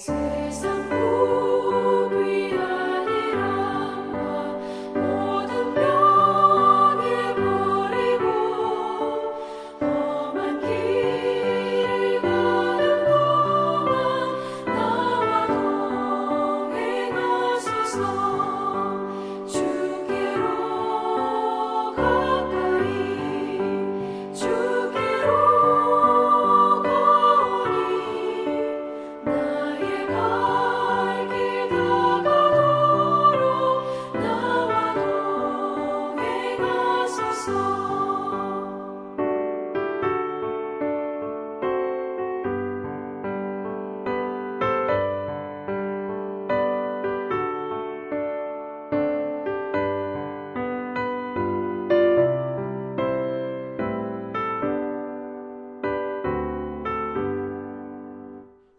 세상 복 위한 일함과 모든 병에 버리고 험한 길을 가는 동안 나와 동행하소서. 주께로 가까이 주께로 가오니 나의 갈 길 다가도록 나와 동행하소서.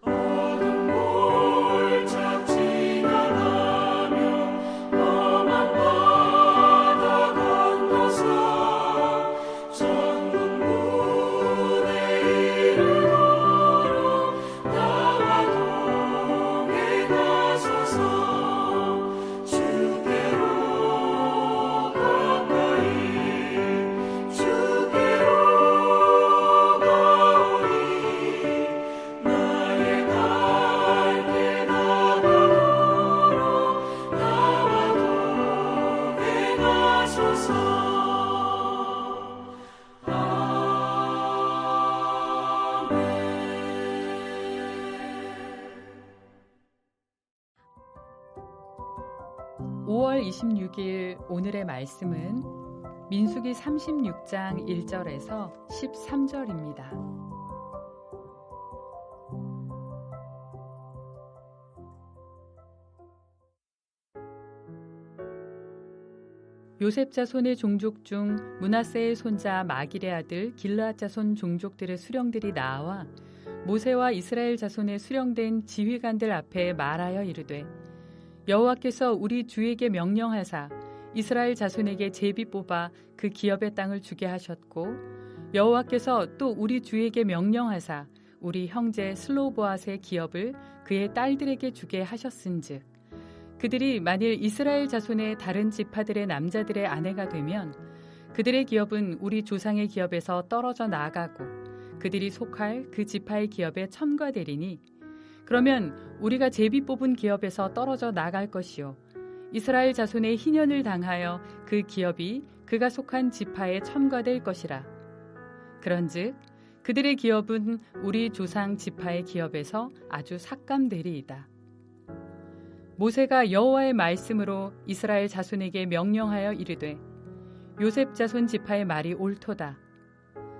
어둠 골짝 지나가며 험한 바다 건너서 전군 문에 이르도록 나와 동행하소서. 주께로 가까이 주께로 가오니 나의 갈 길 다가도록 나와 동행하소서. 아멘. 5월 26일 오늘의 말씀은 민수기 36장 1절에서 13절입니다. 요셉 자손의 종족 중 므낫세의 손자 마길의 아들 길르앗 자손 종족들의 수령들이 나와 모세와 이스라엘 자손의 수령된 지휘관들 앞에 말하여 이르되 여호와께서 우리 주에게 명령하사 이스라엘 자손에게 제비 뽑아 그 기업의 땅을 주게 하셨고 여호와께서 또 우리 주에게 명령하사 우리 형제 슬로보앗의 기업을 그의 딸들에게 주게 하셨은즉 그들이 만일 이스라엘 자손의 다른 지파들의 남자들의 아내가 되면 그들의 기업은 우리 조상의 기업에서 떨어져 나가고 그들이 속할 그 지파의 기업에 첨가되리니 그러면 우리가 제비 뽑은 기업에서 떨어져 나갈 것이요 이스라엘 자손의 희년을 당하여 그 기업이 그가 속한 지파에 첨가될 것이라. 그런즉 그들의 기업은 우리 조상 지파의 기업에서 아주 삭감되리이다. 모세가 여호와의 말씀으로 이스라엘 자손에게 명령하여 이르되 요셉 자손 지파의 말이 옳도다.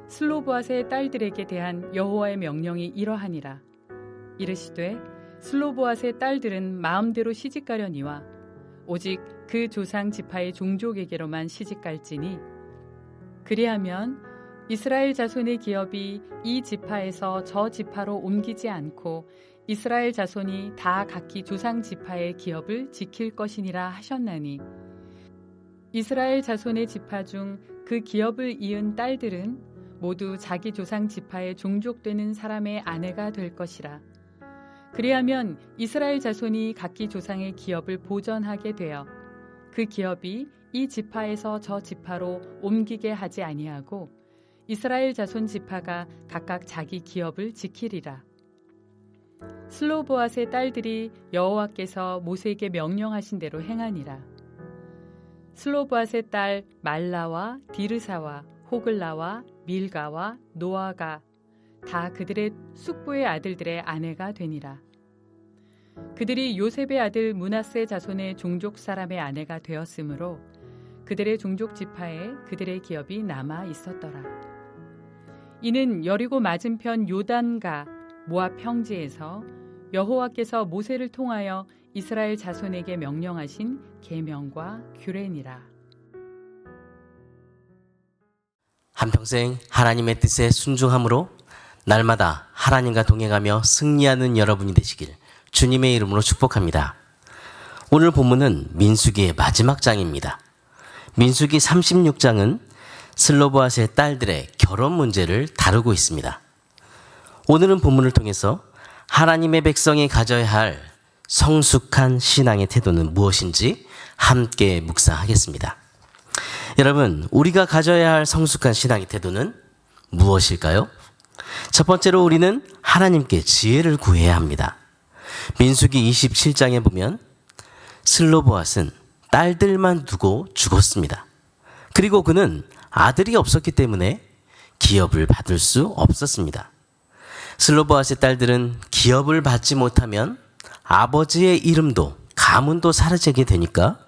슬로보앗의 딸들에게 대한 여호와의 명령이 이러하니라. 이르시되 슬로보앗의 딸들은 마음대로 시집가려니와 오직 그 조상 지파의 종족에게로만 시집갈지니 그리하면 이스라엘 자손의 기업이 이 지파에서 저 지파로 옮기지 않고 이스라엘 자손이 다 각기 조상 지파의 기업을 지킬 것이니라 하셨나니 이스라엘 자손의 지파 중 그 기업을 이은 딸들은 모두 자기 조상 지파의 종족되는 사람의 아내가 될 것이라. 그리하면 이스라엘 자손이 각기 조상의 기업을 보전하게 되어 그 기업이 이 지파에서 저 지파로 옮기게 하지 아니하고 이스라엘 자손 지파가 각각 자기 기업을 지키리라. 슬로보앗의 딸들이 여호와께서 모세에게 명령하신 대로 행하니라. 슬로보앗의 딸 말라와 디르사와 호글라와 밀가와 노아가 다 그들의 숙부의 아들들의 아내가 되니라. 그들이 요셉의 아들 므낫세 자손의 종족 사람의 아내가 되었으므로 그들의 종족 지파에 그들의 기업이 남아 있었더라. 이는 여리고 맞은편 요단가 모압 평지에서 여호와께서 모세를 통하여 이스라엘 자손에게 명령하신 계명과 규례니라. 한평생 하나님의 뜻에 순종함으로 날마다 하나님과 동행하며 승리하는 여러분이 되시길 주님의 이름으로 축복합니다. 오늘 본문은 민수기의 마지막 장입니다. 민수기 36장은 슬로보앗의 딸들의 결혼 문제를 다루고 있습니다. 오늘은 본문을 통해서 하나님의 백성이 가져야 할 성숙한 신앙의 태도는 무엇인지 함께 묵상하겠습니다. 여러분, 우리가 가져야 할 성숙한 신앙의 태도는 무엇일까요? 첫 번째로 우리는 하나님께 지혜를 구해야 합니다. 민수기 27장에 보면 슬로보앗은 딸들만 두고 죽었습니다. 그리고 그는 아들이 없었기 때문에 기업을 받을 수 없었습니다. 슬로보앗의 딸들은 기업을 받지 못하면 아버지의 이름도 가문도 사라지게 되니까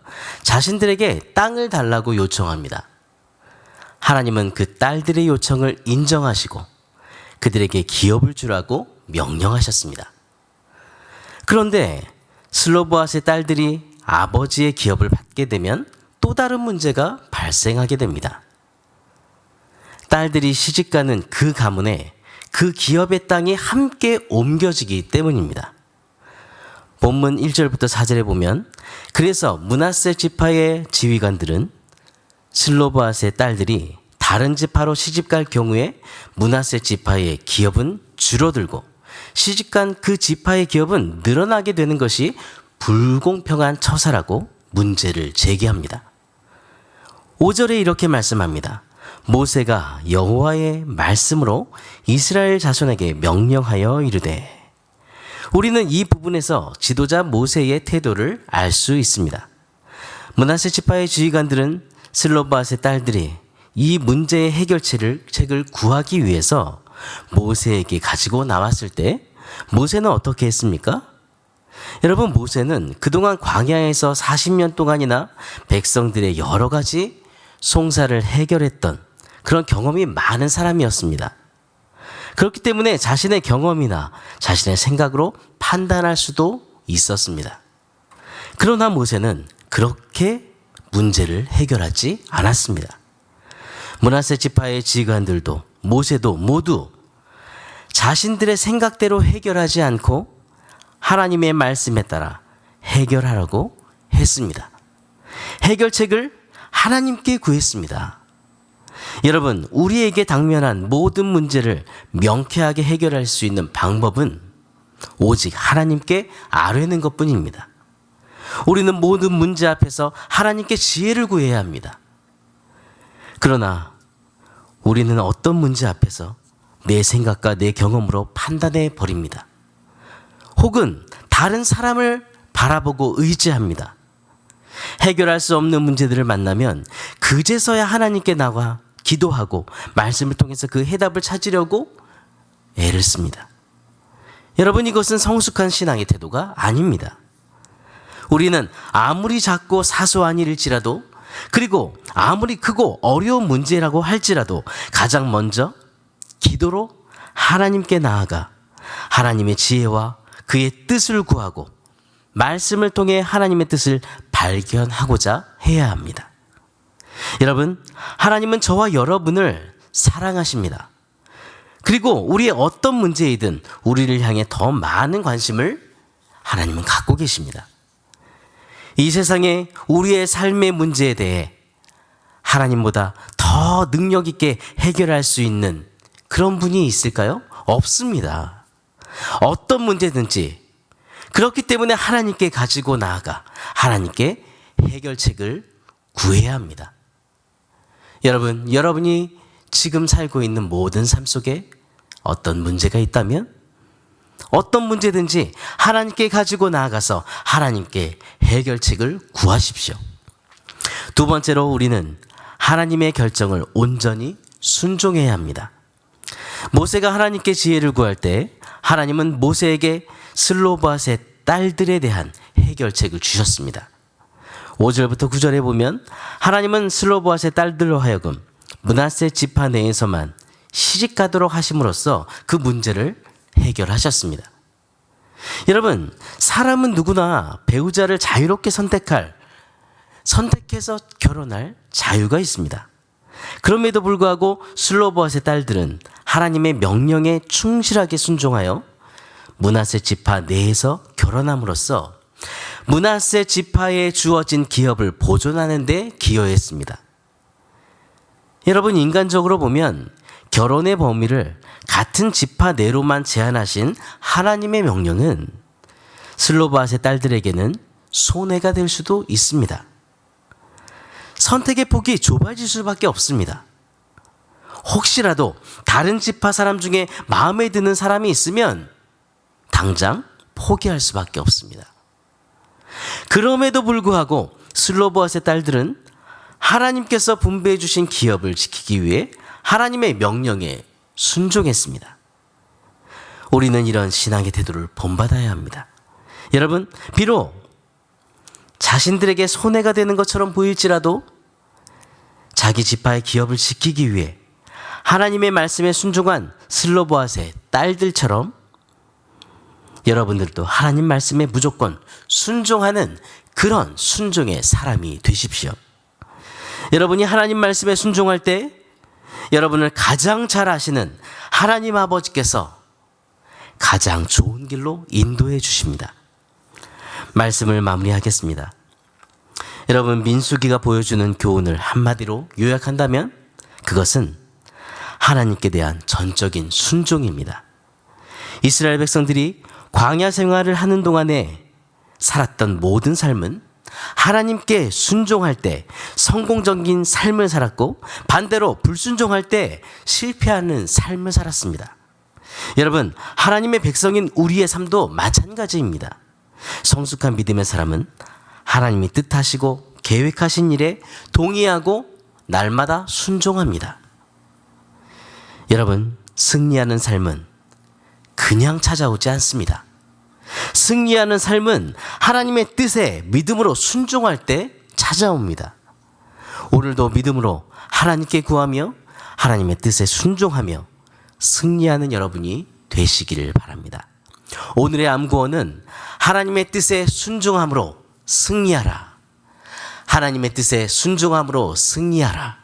자신들에게 땅을 달라고 요청합니다. 하나님은 그 딸들의 요청을 인정하시고 그들에게 기업을 주라고 명령하셨습니다. 그런데 슬로보앗의 딸들이 아버지의 기업을 받게 되면 또 다른 문제가 발생하게 됩니다. 딸들이 시집가는 그 가문에 그 기업의 땅이 함께 옮겨지기 때문입니다. 본문 1절부터 4절에 보면 그래서 므낫세 지파의 지휘관들은 슬로보앗의 딸들이 다른 지파로 시집갈 경우에 므낫세 지파의 기업은 줄어들고 시집간 그 지파의 기업은 늘어나게 되는 것이 불공평한 처사라고 문제를 제기합니다. 5절에 이렇게 말씀합니다. 모세가 여호와의 말씀으로 이스라엘 자손에게 명령하여 이르되. 우리는 이 부분에서 지도자 모세의 태도를 알 수 있습니다. 므낫세 지파의 지휘관들은 슬로보앗의 딸들이 이 문제의 해결책을 구하기 위해서 모세에게 가지고 나왔을 때 모세는 어떻게 했습니까? 여러분, 모세는 그동안 광야에서 40년 동안이나 백성들의 여러 가지 송사를 해결했던 그런 경험이 많은 사람이었습니다. 그렇기 때문에 자신의 경험이나 자신의 생각으로 판단할 수도 있었습니다. 그러나 모세는 그렇게 문제를 해결하지 않았습니다. 므낫세 지파의 지휘관들도 모세도 모두 자신들의 생각대로 해결하지 않고 하나님의 말씀에 따라 해결하라고 했습니다. 해결책을 하나님께 구했습니다. 여러분, 우리에게 당면한 모든 문제를 명쾌하게 해결할 수 있는 방법은 오직 하나님께 아뢰는 것뿐입니다. 우리는 모든 문제 앞에서 하나님께 지혜를 구해야 합니다. 그러나 우리는 어떤 문제 앞에서 내 생각과 내 경험으로 판단해 버립니다. 혹은 다른 사람을 바라보고 의지합니다. 해결할 수 없는 문제들을 만나면 그제서야 하나님께 나와 기도하고 말씀을 통해서 그 해답을 찾으려고 애를 씁니다. 여러분, 이것은 성숙한 신앙의 태도가 아닙니다. 우리는 아무리 작고 사소한 일일지라도, 그리고 아무리 크고 어려운 문제라고 할지라도 가장 먼저 기도로 하나님께 나아가 하나님의 지혜와 그의 뜻을 구하고 말씀을 통해 하나님의 뜻을 발견하고자 해야 합니다. 여러분, 하나님은 저와 여러분을 사랑하십니다. 그리고 우리의 어떤 문제이든 우리를 향해 더 많은 관심을 하나님은 갖고 계십니다. 이 세상에 우리의 삶의 문제에 대해 하나님보다 더 능력 있게 해결할 수 있는 그런 분이 있을까요? 없습니다. 어떤 문제든지 그렇기 때문에 하나님께 가지고 나아가 하나님께 해결책을 구해야 합니다. 여러분, 여러분이 지금 살고 있는 모든 삶 속에 어떤 문제가 있다면 어떤 문제든지 하나님께 가지고 나아가서 하나님께 해결책을 구하십시오. 두 번째로 우리는 하나님의 결정을 온전히 순종해야 합니다. 모세가 하나님께 지혜를 구할 때 하나님은 모세에게 슬로보앗의 딸들에 대한 해결책을 주셨습니다. 5절부터 9절에 보면 하나님은 슬로보앗의 딸들로 하여금 므낫세 지파 내에서만 시집가도록 하심으로써 그 문제를 해결하셨습니다. 여러분, 사람은 누구나 배우자를 자유롭게 선택해서 결혼할 자유가 있습니다. 그럼에도 불구하고 슬로보앗의 딸들은 하나님의 명령에 충실하게 순종하여 므낫세 지파 내에서 결혼함으로써 므낫세 지파에 주어진 기업을 보존하는 데 기여했습니다. 여러분, 인간적으로 보면 결혼의 범위를 같은 지파 내로만 제한하신 하나님의 명령은 슬로바앗의 딸들에게는 손해가 될 수도 있습니다. 선택의 폭이 좁아질 수밖에 없습니다. 혹시라도 다른 지파 사람 중에 마음에 드는 사람이 있으면 당장 포기할 수밖에 없습니다. 그럼에도 불구하고 슬로보앗의 딸들은 하나님께서 분배해 주신 기업을 지키기 위해 하나님의 명령에 순종했습니다. 우리는 이런 신앙의 태도를 본받아야 합니다. 여러분, 비록 자신들에게 손해가 되는 것처럼 보일지라도 자기 지파의 기업을 지키기 위해 하나님의 말씀에 순종한 슬로보앗의 딸들처럼 여러분들도 하나님 말씀에 무조건 순종하는 그런 순종의 사람이 되십시오. 여러분이 하나님 말씀에 순종할 때 여러분을 가장 잘 아시는 하나님 아버지께서 가장 좋은 길로 인도해 주십니다. 말씀을 마무리하겠습니다. 여러분, 민수기가 보여주는 교훈을 한마디로 요약한다면 그것은 하나님께 대한 전적인 순종입니다. 이스라엘 백성들이 광야 생활을 하는 동안에 살았던 모든 삶은 하나님께 순종할 때 성공적인 삶을 살았고 반대로 불순종할 때 실패하는 삶을 살았습니다. 여러분, 하나님의 백성인 우리의 삶도 마찬가지입니다. 성숙한 믿음의 사람은 하나님이 뜻하시고 계획하신 일에 동의하고 날마다 순종합니다. 여러분, 승리하는 삶은 그냥 찾아오지 않습니다. 승리하는 삶은 하나님의 뜻에 믿음으로 순종할 때 찾아옵니다. 오늘도 믿음으로 하나님께 구하며 하나님의 뜻에 순종하며 승리하는 여러분이 되시기를 바랍니다. 오늘의 암구원은 하나님의 뜻에 순종함으로 승리하라. 하나님의 뜻에 순종함으로 승리하라.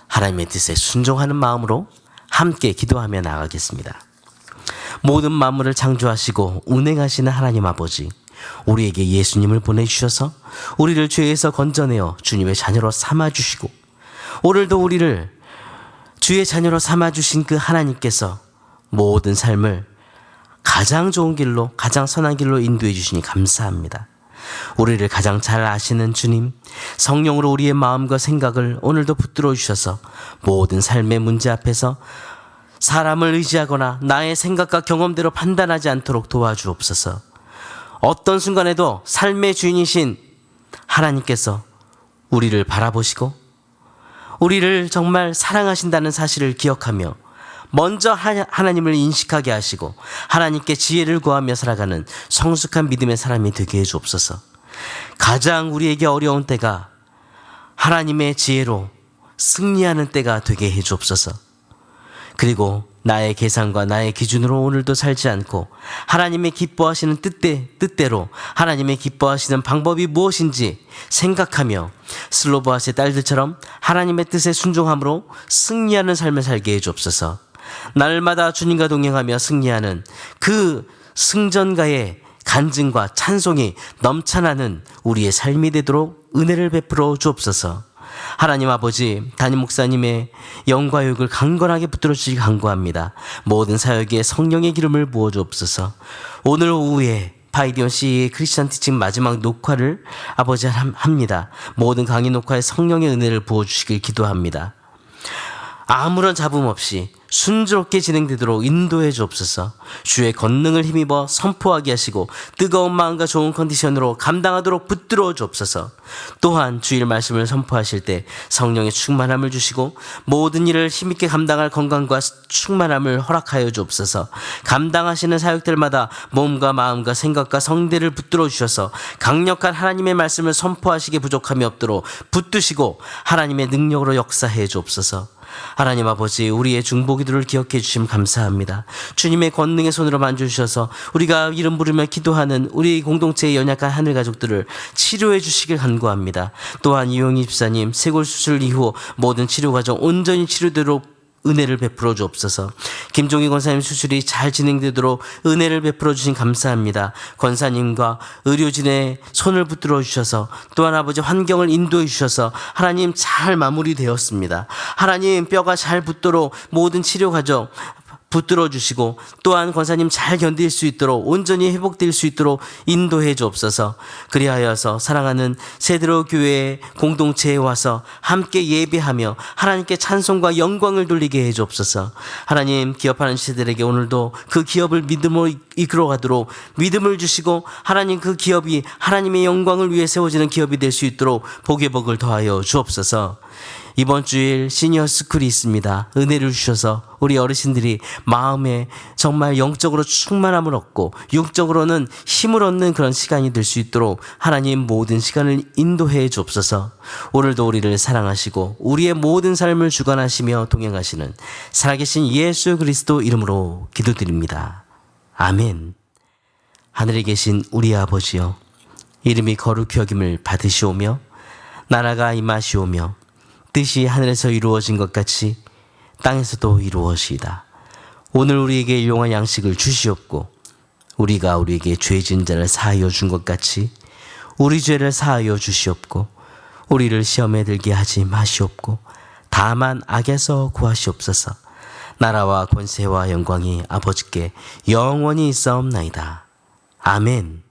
하나님의 뜻에 순종하는 마음으로 함께 기도하며 나가겠습니다. 모든 만물을 창조하시고 운행하시는 하나님 아버지, 우리에게 예수님을 보내주셔서 우리를 죄에서 건져내어 주님의 자녀로 삼아주시고 오늘도 우리를 주의 자녀로 삼아주신 그 하나님께서 모든 삶을 가장 좋은 길로, 가장 선한 길로 인도해 주시니 감사합니다. 우리를 가장 잘 아시는 주님, 성령으로 우리의 마음과 생각을 오늘도 붙들어 주셔서 모든 삶의 문제 앞에서 사람을 의지하거나 나의 생각과 경험대로 판단하지 않도록 도와주옵소서. 어떤 순간에도 삶의 주인이신 하나님께서 우리를 바라보시고 우리를 정말 사랑하신다는 사실을 기억하며 먼저 하나님을 인식하게 하시고 하나님께 지혜를 구하며 살아가는 성숙한 믿음의 사람이 되게 해주옵소서. 가장 우리에게 어려운 때가 하나님의 지혜로 승리하는 때가 되게 해주옵소서. 그리고 나의 계산과 나의 기준으로 오늘도 살지 않고 하나님의 기뻐하시는 뜻대로 하나님의 기뻐하시는 방법이 무엇인지 생각하며 슬로보앗의 딸들처럼 하나님의 뜻에 순종함으로 승리하는 삶을 살게 해주옵소서. 날마다 주님과 동행하며 승리하는 그 승전가의 간증과 찬송이 넘쳐나는 우리의 삶이 되도록 은혜를 베풀어 주옵소서. 하나님 아버지, 담임 목사님의 영과 욕을 강건하게 붙들어 주시기 간구합니다. 모든 사역에 성령의 기름을 부어 주옵소서. 오늘 오후에 파이디온 C 크리스천 티칭 마지막 녹화를 아버지 합니다. 모든 강의 녹화에 성령의 은혜를 부어 주시길 기도합니다. 아무런 잡음 없이 순조롭게 진행되도록 인도해 주옵소서. 주의 권능을 힘입어 선포하게 하시고 뜨거운 마음과 좋은 컨디션으로 감당하도록 붙들어 주옵소서. 또한 주일 말씀을 선포하실 때 성령의 충만함을 주시고 모든 일을 힘있게 감당할 건강과 충만함을 허락하여 주옵소서. 감당하시는 사역들마다 몸과 마음과 생각과 성대를 붙들어 주셔서 강력한 하나님의 말씀을 선포하시기에 부족함이 없도록 붙드시고 하나님의 능력으로 역사해 주옵소서. 하나님 아버지, 우리의 중보기도를 기억해 주시면 감사합니다. 주님의 권능의 손으로 만져주셔서 우리가 이름 부르며 기도하는 우리 공동체의 연약한 하늘 가족들을 치료해 주시길 간구합니다. 또한 이용희 집사님 쇄골 수술 이후 모든 치료 과정 온전히 치료되도록 은혜를 베풀어 주옵소서. 김종희 권사님 수술이 잘 진행되도록 은혜를 베풀어 주신 감사합니다. 권사님과 의료진의 손을 붙들어 주셔서 또한 아버지 환경을 인도해 주셔서 하나님 잘 마무리되었습니다. 하나님 뼈가 잘 붙도록 모든 치료 과정 붙들어 주시고 또한 권사님 잘 견딜 수 있도록 온전히 회복될 수 있도록 인도해 주옵소서. 그리하여서 사랑하는 세드로 교회의 공동체에 와서 함께 예배하며 하나님께 찬송과 영광을 돌리게 해 주옵소서. 하나님 기업하는 시대들에게 오늘도 그 기업을 믿음으로 이끌어가도록 믿음을 주시고 하나님 그 기업이 하나님의 영광을 위해 세워지는 기업이 될 수 있도록 복의 복을 더하여 주옵소서. 이번 주일 시니어 스쿨이 있습니다. 은혜를 주셔서 우리 어르신들이 마음에 정말 영적으로 충만함을 얻고 육적으로는 힘을 얻는 그런 시간이 될 수 있도록 하나님 모든 시간을 인도해 주옵소서. 오늘도 우리를 사랑하시고 우리의 모든 삶을 주관하시며 동행하시는 살아계신 예수 그리스도 이름으로 기도드립니다. 아멘. 하늘에 계신 우리 아버지여, 이름이 거룩히 여김을 받으시오며 나라가 임하시오며 뜻이 하늘에서 이루어진 것 같이 땅에서도 이루어지이다. 오늘 우리에게 일용할 양식을 주시옵고 우리가 우리에게 죄 지은 자를 사하여 준 것 같이 우리 죄를 사하여 주시옵고 우리를 시험에 들게 하지 마시옵고 다만 악에서 구하시옵소서. 나라와 권세와 영광이 아버지께 영원히 있사옵나이다. 아멘.